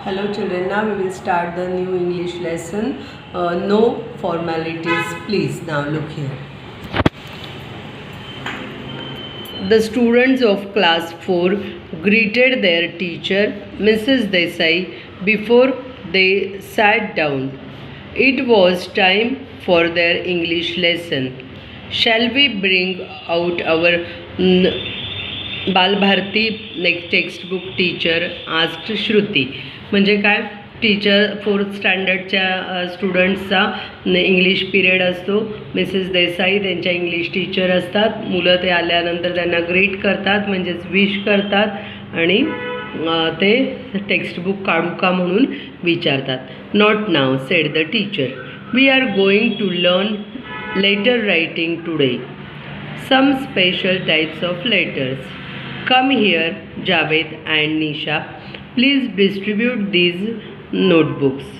Hello children, now we will start the new English lesson. No formalities, please. Now look here. The students of class 4 greeted their teacher, Mrs. Desai, before they sat down. It was time for their English lesson. Shall we bring out our Balbharati next textbook teacher asked Shruti. म्हणजे काय, teacher 4th स्टँडर्डच्या स्टुडंट्सचा English period असतो. Mrs Desai त्यांच्या English teacher असतात. मुलं ते आल्यानंतर त्यांना ग्रीट करतात, म्हणजेच विश करतात आणि ते टेक्स्टबुक काढू का म्हणून विचारतात. Not now, said the teacher. We are going to learn letter writing today. Some special types of letters. Come here, Javed and Nisha. Please distribute these notebooks.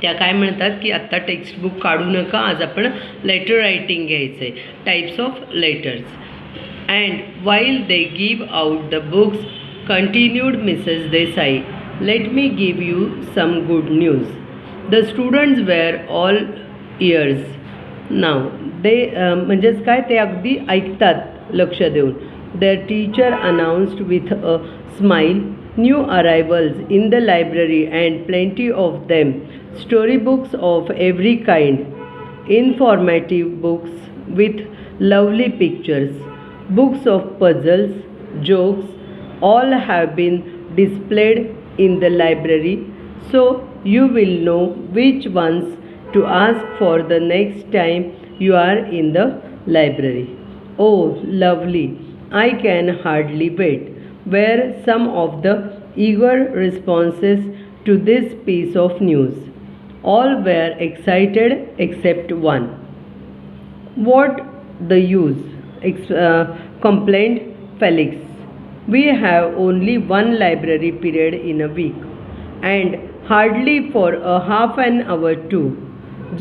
त्या काय म्हणतात की आत्ता टेक्स्टबुक काढू नका, आज आपण लेटर रायटिंग घ्यायचं आहे. Types of letters. And while they give out the books continued Mrs Desai, let me give you some good news. The students were all ears now. They म्हणजेच काय, ते अगदी ऐकतात लक्ष देऊन. Their teacher announced with a smile, new arrivals in the library and plenty of them. Storybooks of every kind, informative books with lovely pictures, books of puzzles, jokes, all have been displayed in the library, so you will know which ones to ask for the next time you are in the library. Oh, lovely! I can hardly wait, were some of the eager responses to this piece of news. All were excited except one. What the use? Complained Felix. We have only one library period in a week, and hardly for a half an hour too.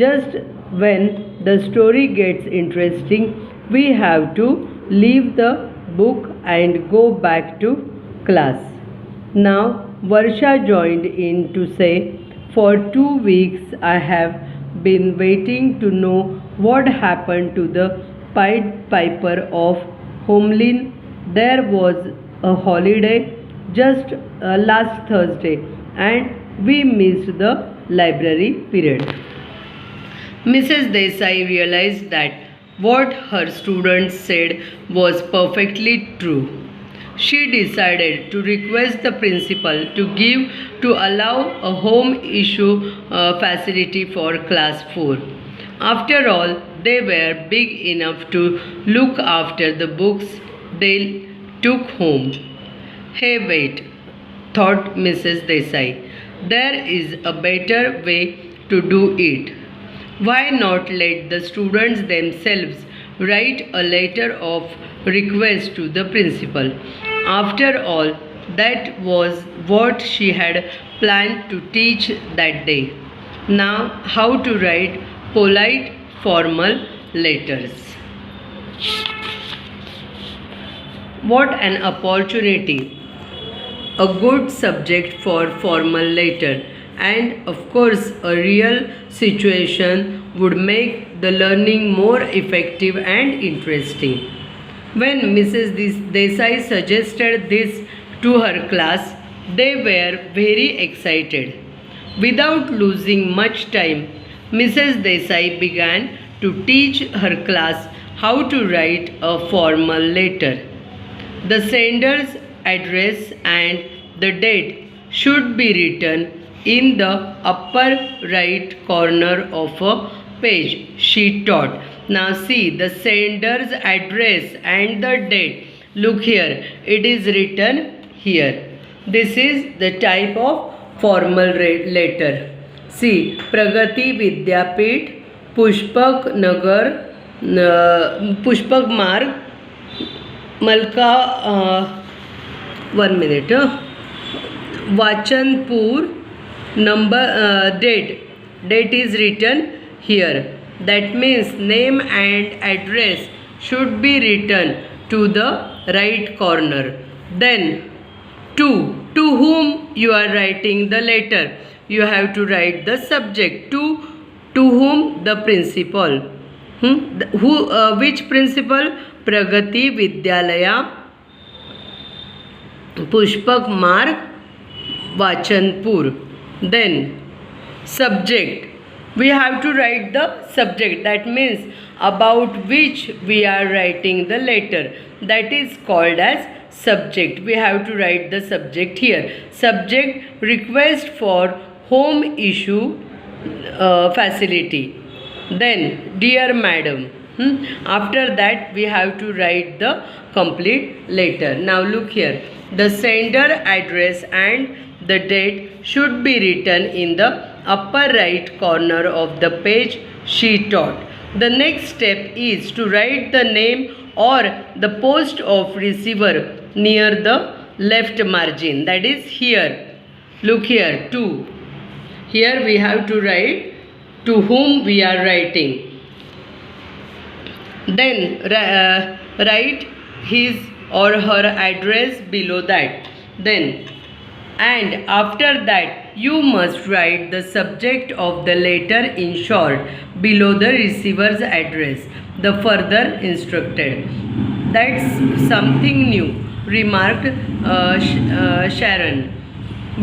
Just when the story gets interesting, we have to leave the book and go back to class. Now Varsha joined in to say, for 2 weeks I have been waiting to know what happened to the Pied Piper of Hamelin. There was a holiday just last Thursday and we missed the library period. Mrs. Desai realized that what her students said was perfectly true. She decided to request the principal to allow a home issue facility for class 4. After all, they were big enough to look after the books they took home. Hey, wait, thought Mrs. Desai. There is a better way to do it. Why not let the students themselves write a letter of request to the principal? After all, that was what she had planned to teach that day. Now, how to write polite, formal letters. What an opportunity! A good subject for formal letter. And of course, a real situation would make the learning more effective and interesting. When Mrs. Desai suggested this to her class, they were very excited. Without losing much time, Mrs. Desai began to teach her class how to write a formal letter. The sender's address and the date should be written in the upper right corner of a page, she taught. Now see, the sender's address and the date. Look here, it is written here. This is the type of formal letter. See, Pragati Vidyapit, Pushpak Nagar, Pushpak Marg, Malka, 1 minute, Vachanpur. Date is written here. That means name and address should be written to the right corner. Then 2. To whom you are writing the letter, you have to write the subject. To whom? The principal. Which principal? Pragati Vidyalaya, Pushpak Marg, Vachanpur. Then subject, we have to write the subject, that means about which we are writing the letter, that is called as subject. We have to write the subject here. Subject, request for home issue facility. Then dear madam. After that we have to write the complete letter. Now look here, the sender address and the date should be written in the upper right corner of the page she taught. The next step is to write the name or the post of receiver near the left margin, that is here. Look here, to. Here we have to write to whom we are writing. Then write his or her address below that. Then and after that you must write the subject of the letter in short below the receiver's address, the further instructed. That's something new, remarked Sharon.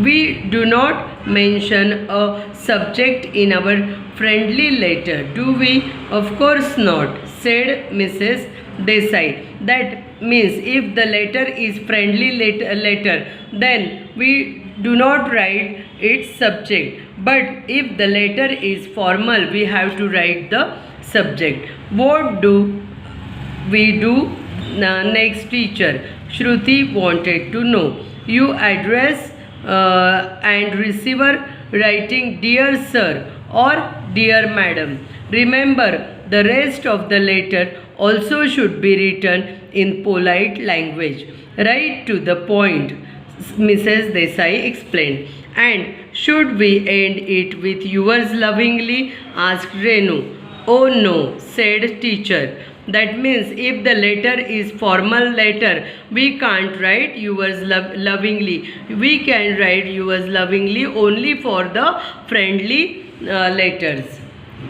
We do not mention a subject in our friendly letter, do we? Of course not, said Mrs. Desai. That means if the letter is friendly letter, then we do not write its subject. But if the letter is formal, we have to write the subject. What do we do next, teacher? Shruti wanted to know. You address and receiver writing dear sir or dear madam. Remember, the rest of the letter also should be written in polite language. Right to the point, Mrs. Desai explained. And should we end it with yours lovingly? Asked Renu. Oh no, said teacher. That means if the letter is formal letter, we can't write yours lovingly. We can write yours lovingly only for the friendly letters.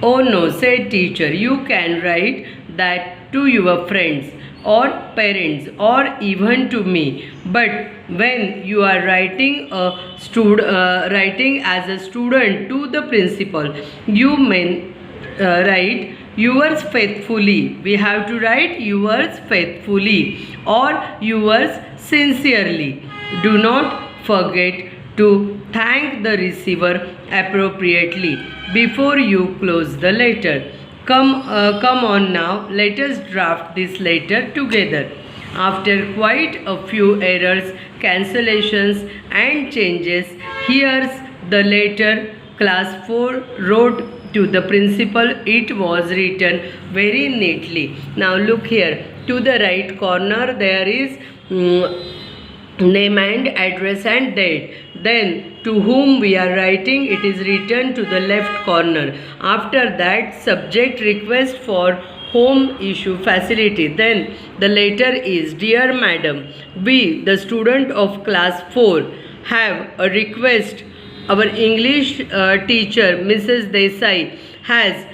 Oh no, said teacher, you can write that to your friends or parents or even to me. But when you are writing writing as a student to the principal, you may write yours faithfully. We have to write yours faithfully or yours sincerely. Do not forget to thank the receiver appropriately before you close the letter. Come on now, let us draft this letter together. After quite a few errors, cancellations and changes, here's the letter Class 4 wrote to the principal. It was written very neatly. Now look here, to the right corner there is name and address and date. Then to whom we are writing, it is written to the left corner. After that, subject request for home issue facility. Then the letter is dear madam, we the student of class 4 have a request. Our English teacher Mrs. Desai has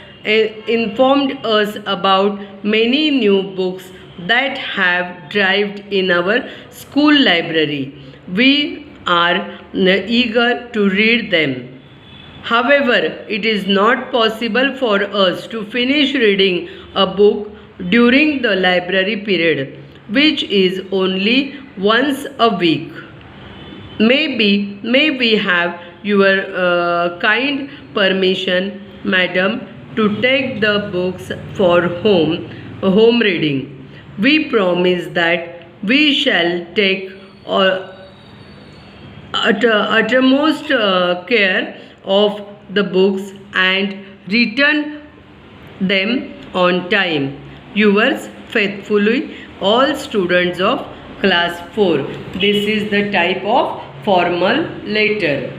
informed us about many new books that have arrived in our school library. We are eager to read them. However, it is not possible for us to finish reading a book during the library period, which is only once a week. May we have your kind permission, madam, to take the books for home reading. We promise that we shall take uttermost care of the books and return them on time. Yours faithfully, all students of class 4. This is the type of formal letter.